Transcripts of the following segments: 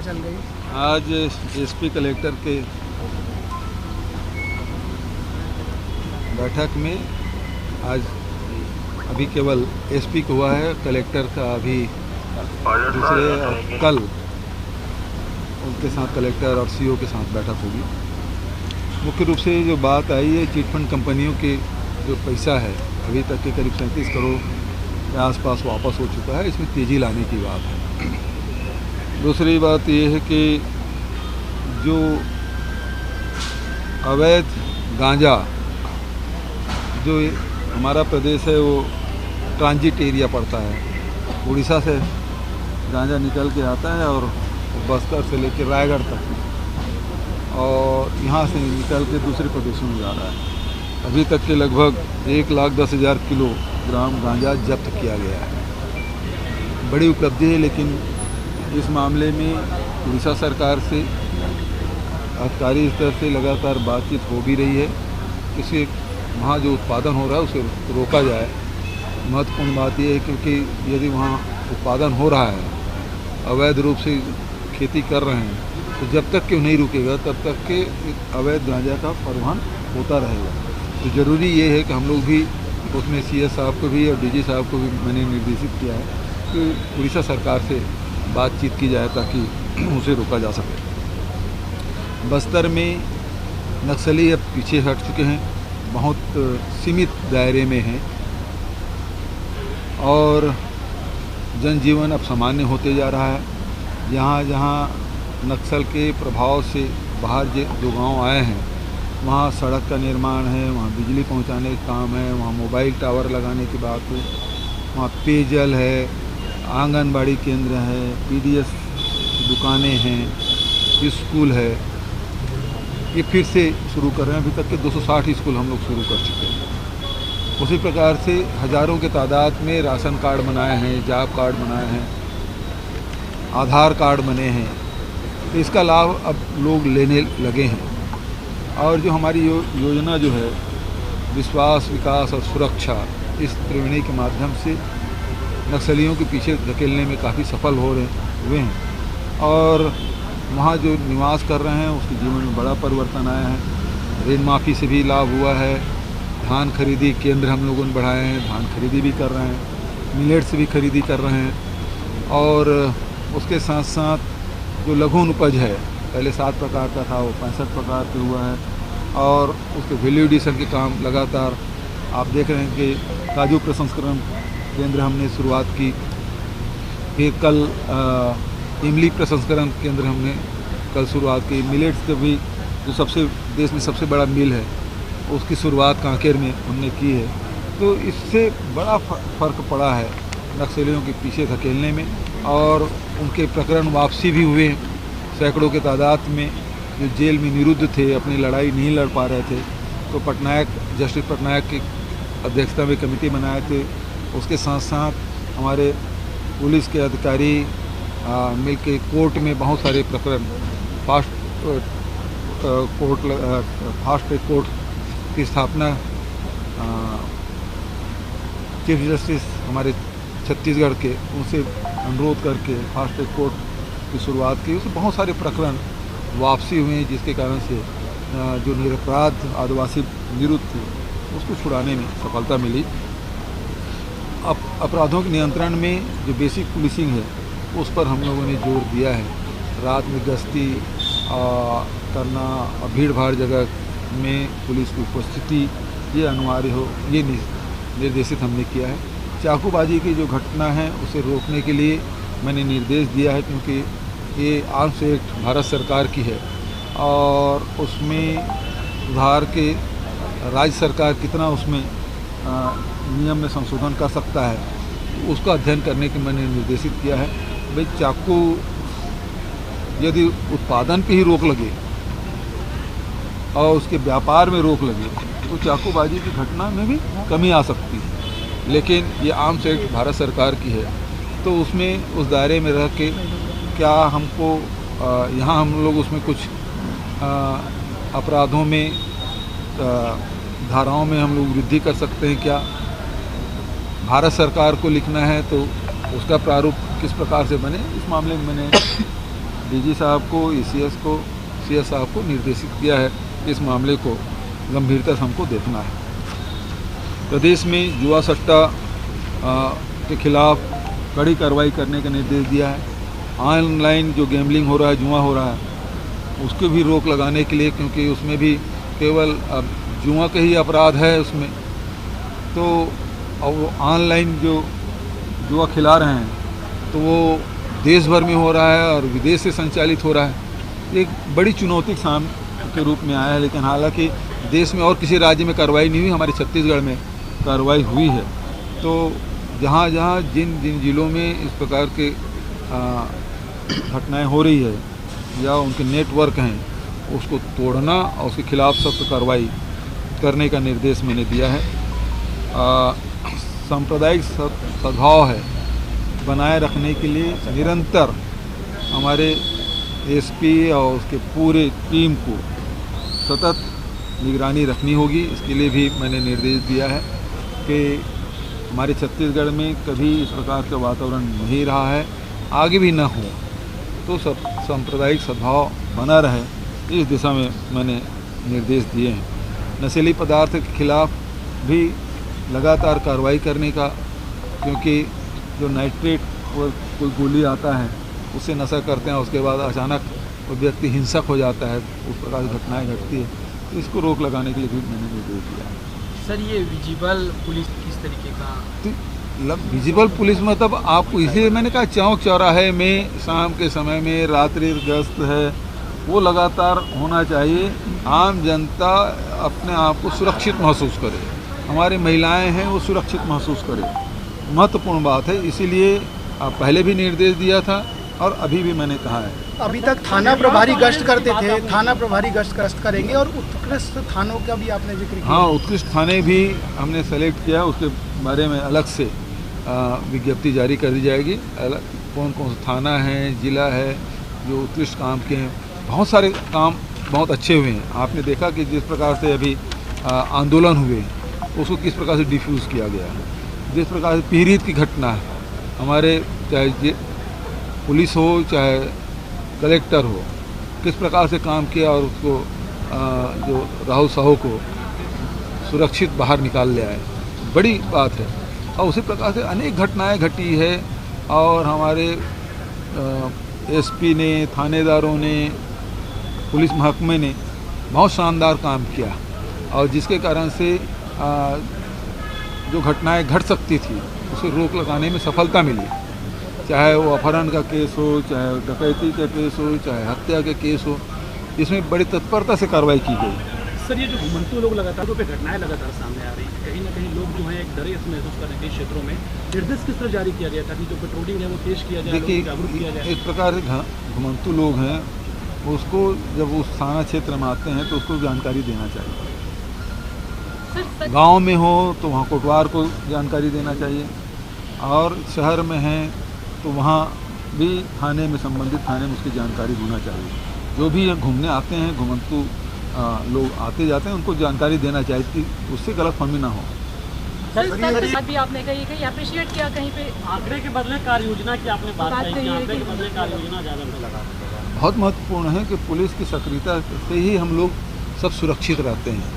चल रही? आज एसपी कलेक्टर के बैठक में आज अभी केवल एसपी को हुआ है, कलेक्टर का अभी दूसरे और कल उनके साथ कलेक्टर और सीओ के साथ बैठक होगी। मुख्य रूप से जो बात आई है चिटफंड कंपनियों के जो पैसा है अभी तक के करीब 37 करोड़ के आसपास वापस हो चुका है, इसमें तेज़ी लाने की बात है। दूसरी बात ये है कि जो अवैध गांजा जो हमारा प्रदेश है वो ट्रांजिट एरिया पड़ता है, उड़ीसा से गांजा निकल के आता है और बस्तर से लेकर रायगढ़ तक और यहाँ से निकल के दूसरे प्रदेशों में जा रहा है। अभी तक के लगभग 1,10,000 किलोग्राम गांजा जब्त किया गया है। बड़ी उपलब्धि है, लेकिन इस मामले में उड़ीसा सरकार से अधिकारी स्तर से लगातार बातचीत हो भी रही है। इसे वहाँ जो उत्पादन हो रहा है उसे रोका जाए। महत्वपूर्ण बात यह है क्योंकि यदि वहाँ उत्पादन हो रहा है, अवैध रूप से खेती कर रहे हैं, तो जब तक कि नहीं रुकेगा तब तक के अवैध गांजा का परिवहन होता रहेगा। तो ज़रूरी ये है कि हम लोग भी उसमें सीएस साहब को भी और डीजी साहब को भी मैंने निर्देशित किया है कि उड़ीसा सरकार से बातचीत की जाए ताकि उसे रोका जा सके। बस्तर में नक्सली अब पीछे हट चुके हैं, बहुत सीमित दायरे में हैं और जनजीवन अब सामान्य होते जा रहा है। जहाँ जहाँ नक्सल के प्रभाव से बाहर जो गांव आए हैं वहाँ सड़क का निर्माण है, वहाँ बिजली पहुँचाने का काम है, वहाँ मोबाइल टावर लगाने की बात है, वहाँ पेयजल है, आंगनबाड़ी केंद्र है, पीडीएस दुकानें हैं, स्कूल है। ये फिर से शुरू कर रहे हैं। अभी तक के 260 स्कूल हम लोग शुरू कर चुके हैं। उसी प्रकार से हज़ारों के तादाद में राशन कार्ड बनाए हैं, जॉब कार्ड बनाए हैं, आधार कार्ड बने हैं। तो इसका लाभ अब लोग लेने लगे हैं और जो हमारी योजना जो है विश्वास, विकास और सुरक्षा, इस त्रिवेणी के माध्यम से नक्सलियों के पीछे धकेलने में काफ़ी सफल हुए हैं और वहाँ जो निवास कर रहे हैं उसके जीवन में बड़ा परिवर्तन आया है। ऋण माफ़ी से भी लाभ हुआ है, धान खरीदी केंद्र हम लोगों ने बढ़ाए हैं, धान खरीदी भी कर रहे हैं, मिलेट से भी खरीदी कर रहे हैं और उसके साथ साथ जो लघु उपज है पहले 7 प्रकार का था वो 65 प्रकार के हुआ है और उसके वैल्यू एडिशन के काम लगातार आप देख रहे हैं कि काजू प्रसंस्करण केंद्र हमने शुरुआत की, फिर कल इमली प्रसंस्करण केंद्र हमने कल शुरुआत की, मिलेट्स के भी जो देश में सबसे बड़ा मिल है उसकी शुरुआत कांकेर में हमने की है। तो इससे बड़ा फ़र्क पड़ा है नक्सलियों के पीछे धकेलने में और उनके प्रकरण वापसी भी हुए। सैकड़ों के तादाद में जो जेल में निरुद्ध थे, अपनी लड़ाई नहीं लड़ पा रहे थे, तो जस्टिस पटनायक की अध्यक्षता में कमेटी बनाए थे। उसके साथ साथ हमारे पुलिस के अधिकारी मिलके कोर्ट में बहुत सारे प्रकरण फास्ट ट्रैक कोर्ट की स्थापना चीफ जस्टिस हमारे छत्तीसगढ़ के उनसे अनुरोध करके फास्ट ट्रैक कोर्ट की शुरुआत की। उसमें बहुत सारे प्रकरण वापसी हुए जिसके कारण से जो निरपराध आदिवासी निरुद्ध थे उसको छुड़ाने में सफलता मिली। अपराधों के नियंत्रण में जो बेसिक पुलिसिंग है उस पर हम लोगों ने जोर दिया है। रात में गश्ती करना और भीड़ भाड़ जगह में पुलिस की उपस्थिति ये अनिवार्य हो, ये निर्देशित हमने किया है। चाकूबाजी की जो घटना है उसे रोकने के लिए मैंने निर्देश दिया है क्योंकि ये आर्म्स एक्ट भारत सरकार की है और उसमें सुधार के राज्य सरकार कितना उसमें नियम में संशोधन कर सकता है उसका अध्ययन करने के मैंने निर्देशित किया है। भाई चाकू यदि उत्पादन पे ही रोक लगे और उसके व्यापार में रोक लगे तो चाकूबाजी की घटना में भी कमी आ सकती है, लेकिन ये आर्म्स एक्ट भारत सरकार की है तो उसमें उस दायरे में रह के क्या हमको यहाँ हम लोग उसमें कुछ अपराधों में धाराओं में हम लोग वृद्धि कर सकते हैं। क्या भारत सरकार को लिखना है तो उसका प्रारूप किस प्रकार से बने, इस मामले में मैंने डीजी साहब को, ईसीएस को, सीएस साहब को निर्देशित किया है कि इस मामले को गंभीरता से हमको देखना है। प्रदेश में जुआ सट्टा के खिलाफ कड़ी कार्रवाई करने का निर्देश दिया है। ऑनलाइन जो गैम्बलिंग हो रहा है, जुआ हो रहा है, उसको भी रोक लगाने के लिए, क्योंकि उसमें भी केवल अब जुआ के ही अपराध है उसमें, तो अब वो ऑनलाइन जो जुआ खिला रहे हैं तो वो देश भर में हो रहा है और विदेश से संचालित हो रहा है। एक बड़ी चुनौती के रूप में आया है, लेकिन हालांकि देश में और किसी राज्य में कार्रवाई नहीं हुई, हमारे छत्तीसगढ़ में कार्रवाई हुई है। तो जहाँ जहाँ जिन जिन जिलों में इस प्रकार के घटनाएं हो रही है या उनके नेटवर्क हैं, उसको तोड़ना और उसके खिलाफ सख्त कार्रवाई करने का निर्देश मैंने दिया है। सांप्रदायिक सद्भाव है बनाए रखने के लिए निरंतर हमारे एसपी और उसके पूरे टीम को सतत निगरानी रखनी होगी। इसके लिए भी मैंने निर्देश दिया है कि हमारे छत्तीसगढ़ में कभी इस प्रकार का वातावरण नहीं रहा है, आगे भी न हो, तो सब सांप्रदायिक सद्भाव बना रहे, इस दिशा में मैंने निर्देश दिए हैं। नशीली पदार्थ के खिलाफ भी लगातार कार्रवाई करने का, क्योंकि जो नाइट्रेट कोई गोली आता है उससे नशा करते हैं, उसके बाद अचानक वो व्यक्ति हिंसक हो जाता है, उस प्रकार की घटनाएँ घटती है, तो इसको रोक लगाने के लिए भी मैंने निर्देश दिया है। सर, ये विजिबल पुलिस किस तरीके का? तो विजिबल पुलिस मतलब आपको इसीलिए मैंने कहा, चौक चौराहे में शाम के समय में रात्रि गश्त है, वो लगातार होना चाहिए। आम जनता अपने आप को सुरक्षित महसूस करे, हमारी महिलाएं हैं वो सुरक्षित महसूस करें, महत्वपूर्ण बात है। इसीलिए पहले भी निर्देश दिया था और अभी भी मैंने कहा है। अभी तक थाना प्रभारी गश्त करते थे, थाना प्रभारी गश्त करेंगे और उत्कृष्ट थानों का भी आपने जिक्र किया। हाँ, उत्कृष्ट थाने भी हमने सेलेक्ट किया, उसके बारे में अलग से विज्ञप्ति जारी कर दी जाएगी। कौन कौन सा थाना है, जिला है जो उत्कृष्ट काम के हैं। बहुत सारे काम बहुत अच्छे हुए हैं। आपने देखा कि जिस प्रकार से अभी आंदोलन हुए उसको किस प्रकार से डिफ्यूज़ किया गया है, जिस प्रकार से पीड़ित की घटना है, हमारे चाहे पुलिस हो चाहे कलेक्टर हो, किस प्रकार से काम किया और उसको जो राहुल साहू को सुरक्षित बाहर निकाल ले आए, बड़ी बात है। और उसी प्रकार से अनेक घटनाएं घटी है और हमारे एसपी ने, थानेदारों ने, पुलिस महकमे ने बहुत शानदार काम किया और जिसके कारण से जो घटनाएं घट सकती थी उसे रोक लगाने में सफलता मिली। चाहे वो अपहरण का केस हो, चाहे डकैती का केस हो, चाहे हत्या के केस हो, इसमें बड़ी तत्परता से कार्रवाई की गई। सर, ये जो घुमंतु लोग लगातार पे घटनाएं लगातार सामने आ रही हैं, कहीं ना कहीं लोग जो हैं एक डर महसूस कर रहे हैं। क्षेत्रों में निर्देश किस तरह जारी किया गया ताकि जो पेट्रोलिंग है वो तेज किया जाए, देखिए जागरूक किया जाए? इस प्रकार के घुमंतु लोग हैं, उसको जब उस थाना क्षेत्र में आते हैं तो उसको जानकारी देना चाहिए। गांव में हो तो वहाँ कोटवार को जानकारी देना चाहिए और शहर में हैं तो वहाँ भी थाने में, संबंधित थाने में उसकी जानकारी होना चाहिए। जो भी घूमने आते हैं, घुमंतु लोग आते जाते हैं, उनको जानकारी देना चाहिए कि उससे गलतफहमी ना हो। सर, भी आपने कहीं अप्रिशिएट किया कहीं पे आंकड़े के बदले कार्य योजना की आपने बात कही, आंकड़े के बदले कार्य योजना ज़्यादा लगा। बहुत महत्वपूर्ण है कि पुलिस की सक्रियता से ही हम लोग सब सुरक्षित रहते हैं।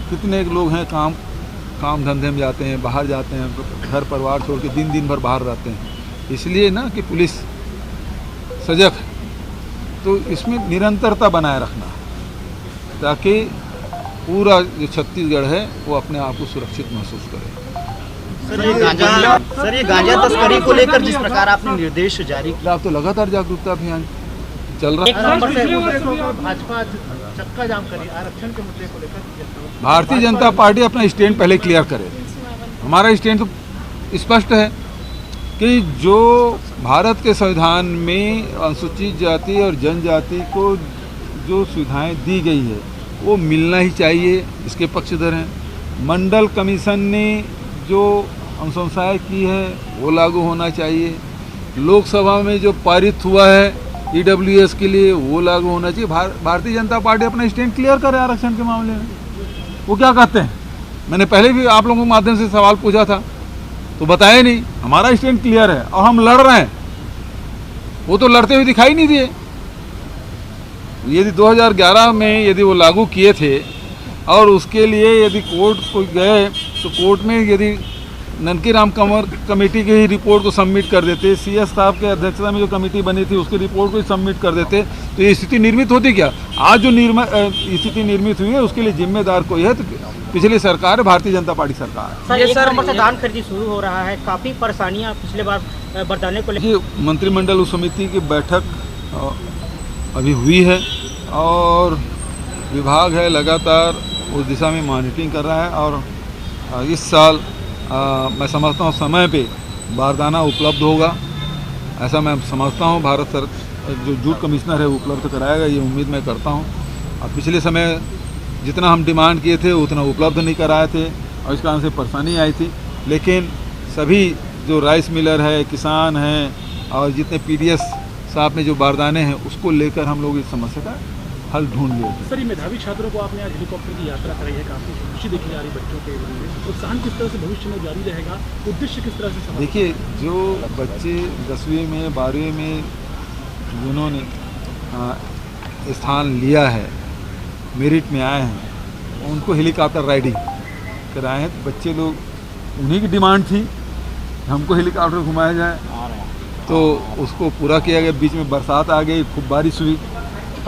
कितने लोग हैं काम धंधे में जाते हैं, बाहर जाते हैं, घर परिवार छोड़ के दिन भर बाहर रहते हैं, इसलिए ना कि पुलिस सजग है। तो इसमें निरंतरता बनाए रखना ताकि पूरा जो छत्तीसगढ़ है वो अपने आप को सुरक्षित महसूस करे। सर, ये गांजा तस्करी को लेकर जिस प्रकार आपने निर्देश जारी किया, अब तो लगातार जागरूकता अभियान चल रहा है। भाजपा चक्का जाम करी आरक्षण के मुद्दे को लेकर भारतीय जनता पार्टी अपना स्टैंड पहले क्लियर करे। हमारा स्टैंड तो स्पष्ट है कि जो भारत के संविधान में अनुसूचित जाति और जनजाति को जो सुविधाएं दी गई है वो मिलना ही चाहिए, इसके पक्षधर हैं। मंडल कमीशन ने जो अनुशंसाएं की है वो लागू होना चाहिए। लोकसभा में जो पारित हुआ है EWS के लिए वो लागू होना चाहिए। भारतीय जनता पार्टी अपना स्टैंड क्लियर करे आरक्षण के मामले में। वो क्या कहते हैं, मैंने पहले भी आप लोगों के माध्यम से सवाल पूछा था तो बताया नहीं। हमारा स्टैंड क्लियर है और हम लड़ रहे हैं। वो तो लड़ते हुए दिखाई नहीं दिए। यदि 2011 में यदि वो लागू किए थे और उसके लिए यदि कोर्ट को गए तो कोर्ट में यदि ननकी राम कंवर कमेटी की ही रिपोर्ट को सबमिट कर देते, CS साहब के अध्यक्षता में जो कमेटी बनी थी उसकी रिपोर्ट को ही सबमिट कर देते तो ये स्थिति निर्मित होती क्या? आज जो स्थिति निर्मित हुई है उसके लिए जिम्मेदार कोई है तो पिछली सरकार है, भारतीय जनता पार्टी सरकार है। सर, 1 नवंबर से धान खरीदी शुरू हो रहा है, काफ़ी परेशानियां पिछले बार बरताने को ये मंत्रिमंडल समिति की बैठक अभी हुई है और विभाग है लगातार उस दिशा में मॉनिटरिंग कर रहा है और इस साल मैं समझता हूँ समय पे बारदाना उपलब्ध होगा, ऐसा मैं समझता हूँ। भारत सरकार जो जूट कमिश्नर है वो उपलब्ध कराएगा, ये उम्मीद मैं करता हूँ। और पिछले समय जितना हम डिमांड किए थे उतना उपलब्ध नहीं कराए थे और इस कारण से परेशानी आई थी, लेकिन सभी जो राइस मिलर है, किसान हैं और जितने PDS साहब ने जो बारदाने हैं उसको लेकर हम लोग इस समस्या का हल ढूंढ लिए थे। सर, ये मेधावी छात्रों को आपने आज हेलीकॉप्टर की यात्रा कराई है, काफ़ी खुशी देखी जा रही बच्चों के मन में, उत्साह किस तरह से भविष्य में जारी रहेगा, उद्देश्य किस तरह से? देखिए, जो बच्चे 10वीं में 12वीं में जिन्होंने स्थान लिया है, मेरिट में आए हैं, उनको हेलीकॉप्टर राइडिंग कराए हैं। तो बच्चे लोग उन्हीं की डिमांड थी हमको हेलीकॉप्टर घुमाया जाए, तो उसको पूरा किया गया। बीच में बरसात आ गई, खूब बारिश हुई,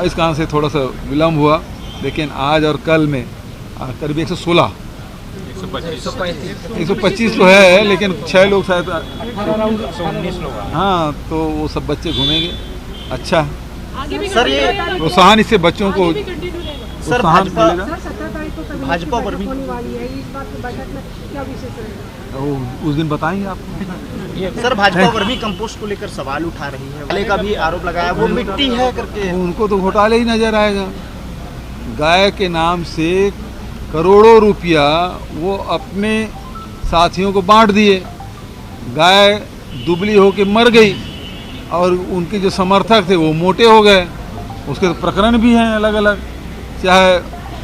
इस कारण से थोड़ा सा विलम्ब हुआ, लेकिन आज और कल में करीब 125 तो है, लेकिन 6 लोग शायद 19 लोग, हाँ, तो वो सब बच्चे घूमेंगे। अच्छा है सर, ये प्रोत्साहन इससे बच्चों को सर भाजपा वर्मी उस दिन बताएंगे आपको। सर, भाजपा वर्मी कंपोस्ट को लेकर सवाल उठा रही है, वाले का भी आरोप लगाया वो मिट्टी है करके। उनको तो घोटाले ही नजर आएगा। गाय के नाम से करोड़ों रुपया वो अपने साथियों को बांट दिए, गाय दुबली होके मर गई और उनके जो समर्थक थे वो मोटे हो गए। उसके प्रकरण भी हैं अलग अलग, चाहे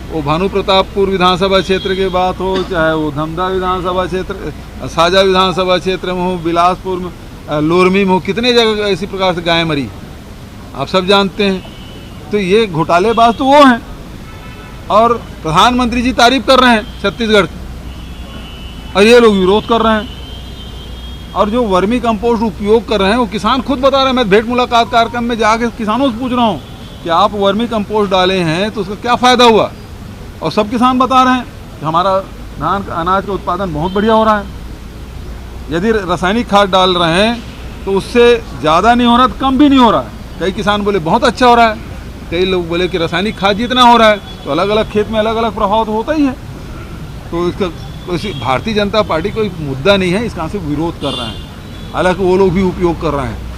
वो भानु प्रतापपुर विधानसभा क्षेत्र की बात हो, चाहे वो धमधा विधानसभा क्षेत्र, साजा विधानसभा क्षेत्र में हो, बिलासपुर में, लोरमी में हो, कितने जगह इसी प्रकार से गायें मरी, आप सब जानते हैं। तो ये घोटालेबाज तो वो हैं और प्रधानमंत्री जी तारीफ कर रहे हैं छत्तीसगढ़ की और ये लोग विरोध कर रहे हैं। और जो वर्मी कंपोस्ट उपयोग कर रहे हैं वो किसान खुद बता रहे हैं। मैं भेंट मुलाकात कार्यक्रम में जाके किसानों से पूछ रहा हूँ कि आप वर्मी कंपोस्ट डाले हैं तो उसका क्या फ़ायदा हुआ, और सब किसान बता रहे हैं कि हमारा धान अनाज का उत्पादन बहुत बढ़िया हो रहा है। यदि रासायनिक खाद डाल रहे हैं तो उससे ज़्यादा नहीं हो रहा, तो कम भी नहीं हो रहा है। कई किसान बोले बहुत अच्छा हो रहा है, कई लोग बोले कि रासायनिक खाद जितना हो रहा है, तो अलग अलग खेत में अलग अलग प्रभाव तो होता ही है। तो इसका भारतीय जनता पार्टी कोई मुद्दा नहीं है, इस कारण से विरोध कर रहे हैं। हालांकि वो लोग भी उपयोग कर रहे हैं।